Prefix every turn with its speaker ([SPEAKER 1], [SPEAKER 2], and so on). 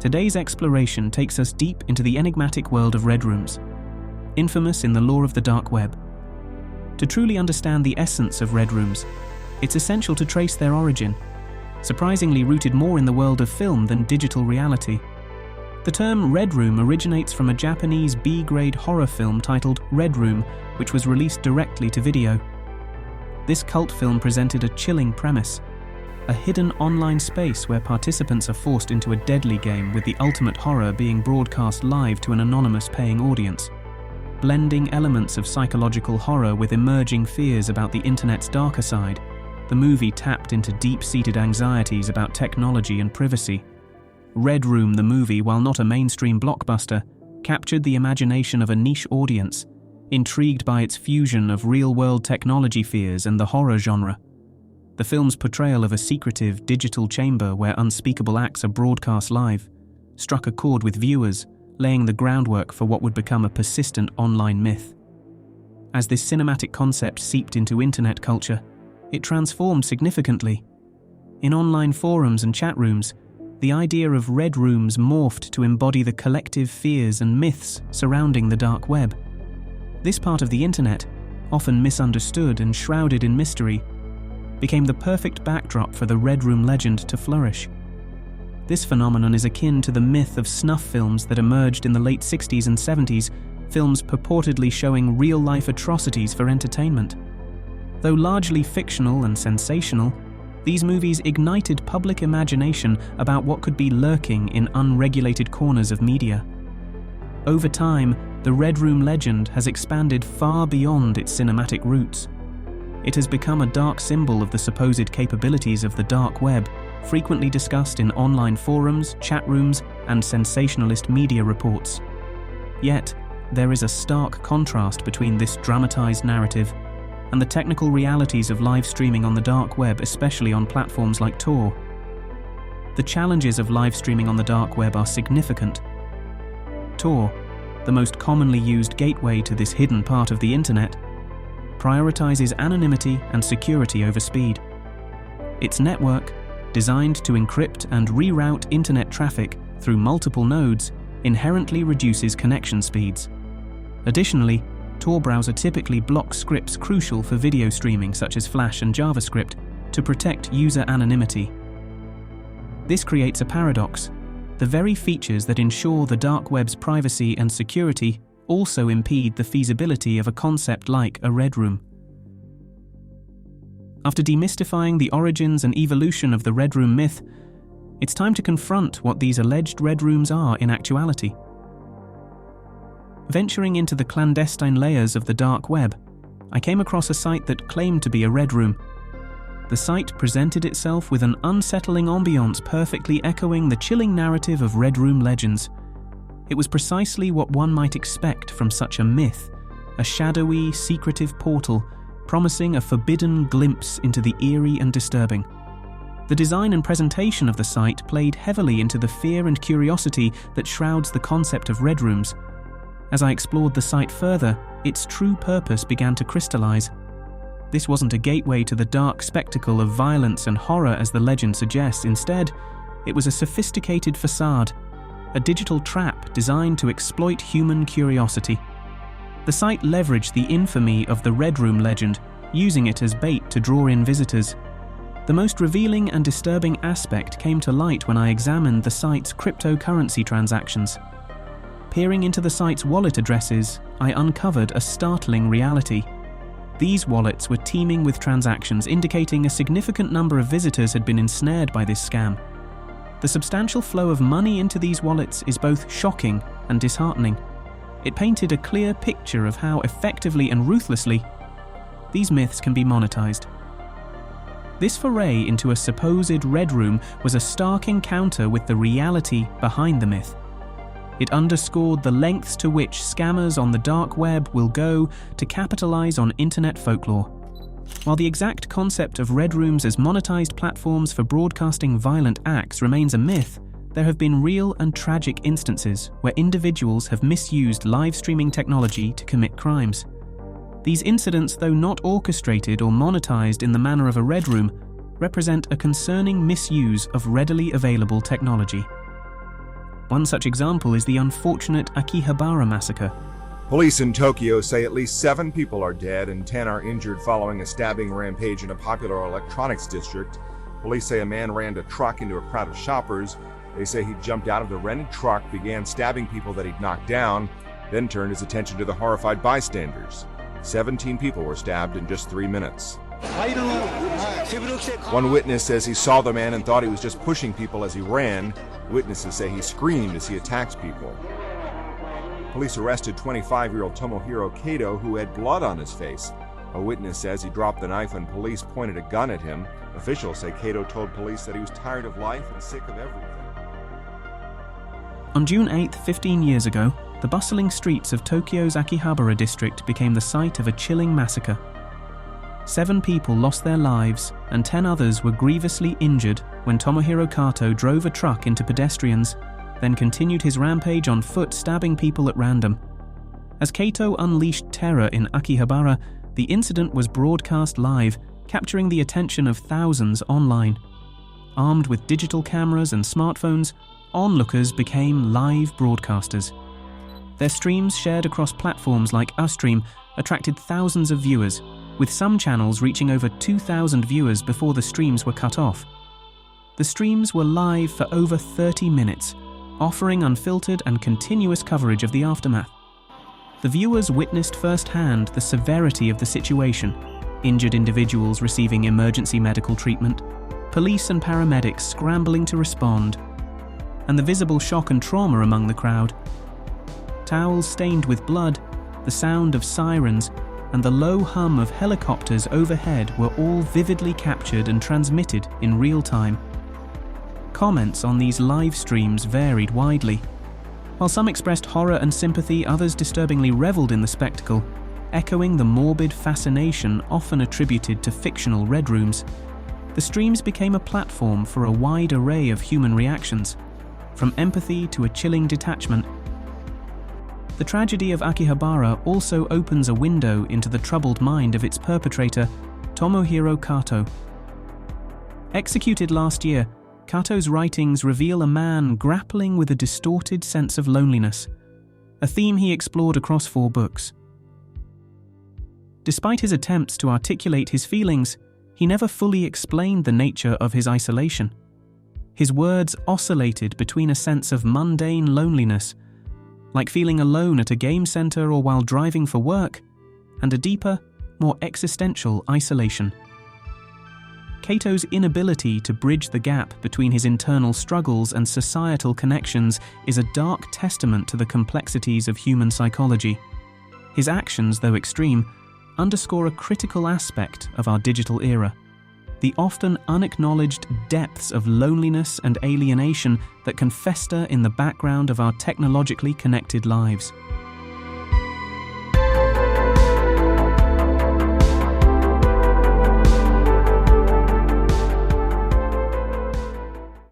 [SPEAKER 1] Today's exploration takes us deep into the enigmatic world of red rooms, infamous in the lore of the dark web. To truly understand the essence of red rooms, it's essential to trace their origin, surprisingly rooted more in the world of film than digital reality. The term Red Room originates from a Japanese B-grade horror film titled Red Room, which was released directly to video. This cult film presented a chilling premise: a hidden online space where participants are forced into a deadly game, with the ultimate horror being broadcast live to an anonymous paying audience. Blending elements of psychological horror with emerging fears about the internet's darker side, the movie tapped into deep-seated anxieties about technology and privacy. Red Room, the movie, while not a mainstream blockbuster, captured the imagination of a niche audience, intrigued by its fusion of real-world technology fears and the horror genre. The film's portrayal of a secretive digital chamber where unspeakable acts are broadcast live struck a chord with viewers, laying the groundwork for what would become a persistent online myth. As this cinematic concept seeped into internet culture, it transformed significantly. In online forums and chat rooms, the idea of red rooms morphed to embody the collective fears and myths surrounding the dark web. This part of the internet, often misunderstood and shrouded in mystery, became the perfect backdrop for the Red Room legend to flourish. This phenomenon is akin to the myth of snuff films that emerged in the late 60s and 70s, films purportedly showing real-life atrocities for entertainment. Though largely fictional and sensational, these movies ignited public imagination about what could be lurking in unregulated corners of media. Over time, the Red Room legend has expanded far beyond its cinematic roots. It has become a dark symbol of the supposed capabilities of the dark web, frequently discussed in online forums, chat rooms, and sensationalist media reports. Yet, there is a stark contrast between this dramatized narrative and the technical realities of live streaming on the dark web, especially on platforms like Tor. The challenges of live streaming on the dark web are significant. Tor, the most commonly used gateway to this hidden part of the internet, prioritizes anonymity and security over speed. Its network, designed to encrypt and reroute internet traffic through multiple nodes, inherently reduces connection speeds. Additionally, Tor browser typically blocks scripts crucial for video streaming, such as Flash and JavaScript, to protect user anonymity. This creates a paradox. The very features that ensure the dark web's privacy and security also impede the feasibility of a concept like a Red Room. After demystifying the origins and evolution of the Red Room myth, it's time to confront what these alleged Red Rooms are in actuality. Venturing into the clandestine layers of the dark web, I came across a site that claimed to be a Red Room. The site presented itself with an unsettling ambiance perfectly echoing the chilling narrative of Red Room legends. It was precisely what one might expect from such a myth, a shadowy, secretive portal promising a forbidden glimpse into the eerie and disturbing. The design and presentation of the site played heavily into the fear and curiosity that shrouds the concept of Red Rooms. As I explored the site further, its true purpose began to crystallize. This wasn't a gateway to the dark spectacle of violence and horror as the legend suggests. Instead, it was a sophisticated facade, a digital trap designed to exploit human curiosity. The site leveraged the infamy of the Red Room legend, using it as bait to draw in visitors. The most revealing and disturbing aspect came to light when I examined the site's cryptocurrency transactions. Peering into the site's wallet addresses, I uncovered a startling reality. These wallets were teeming with transactions, indicating a significant number of visitors had been ensnared by this scam. The substantial flow of money into these wallets is both shocking and disheartening. It painted a clear picture of how effectively and ruthlessly these myths can be monetized. This foray into a supposed Red Room was a stark encounter with the reality behind the myth. It underscored the lengths to which scammers on the dark web will go to capitalize on internet folklore. While the exact concept of Red Rooms as monetized platforms for broadcasting violent acts remains a myth, there have been real and tragic instances where individuals have misused live streaming technology to commit crimes. These incidents, though not orchestrated or monetized in the manner of a Red Room, represent a concerning misuse of readily available technology. One such example is the unfortunate Akihabara massacre.
[SPEAKER 2] Police in Tokyo say at least 7 people are dead and 10 are injured following a stabbing rampage in a popular electronics district. Police say a man rammed a truck into a crowd of shoppers. They say he jumped out of the rented truck, began stabbing people that he'd knocked down, then turned his attention to the horrified bystanders. 17 people were stabbed in just 3 minutes. One witness says he saw the man and thought he was just pushing people as he ran. Witnesses say he screamed as he attacked people. Police arrested 25-year-old Tomohiro Kato, who had blood on his face. A witness says he dropped the knife when police pointed a gun at him. Officials say Kato told police that he was tired of life and sick of everything.
[SPEAKER 1] On June 8th, 15 years ago, the bustling streets of Tokyo's Akihabara district became the site of a chilling massacre. 7 people lost their lives and 10 others were grievously injured when Tomohiro Kato drove a truck into pedestrians, then continued his rampage on foot, stabbing people at random. As Kato unleashed terror in Akihabara, the incident was broadcast live, capturing the attention of thousands online. Armed with digital cameras and smartphones, onlookers became live broadcasters. Their streams, shared across platforms like Ustream, attracted thousands of viewers, with some channels reaching over 2,000 viewers before the streams were cut off. The streams were live for over 30 minutes, offering unfiltered and continuous coverage of the aftermath. The viewers witnessed firsthand the severity of the situation: injured individuals receiving emergency medical treatment, police and paramedics scrambling to respond, and the visible shock and trauma among the crowd. Towels stained with blood, the sound of sirens, and the low hum of helicopters overhead were all vividly captured and transmitted in real time. Comments on these live streams varied widely. While some expressed horror and sympathy, others disturbingly reveled in the spectacle, echoing the morbid fascination often attributed to fictional red rooms. The streams became a platform for a wide array of human reactions, from empathy to a chilling detachment. The tragedy of Akihabara also opens a window into the troubled mind of its perpetrator, Tomohiro Kato. Executed last year, Kato's writings reveal a man grappling with a distorted sense of loneliness, a theme he explored across 4 books. Despite his attempts to articulate his feelings, he never fully explained the nature of his isolation. His words oscillated between a sense of mundane loneliness, like feeling alone at a game center or while driving for work, and a deeper, more existential isolation. Kato's inability to bridge the gap between his internal struggles and societal connections is a dark testament to the complexities of human psychology. His actions, though extreme, underscore a critical aspect of our digital era: the often unacknowledged depths of loneliness and alienation that can fester in the background of our technologically connected lives.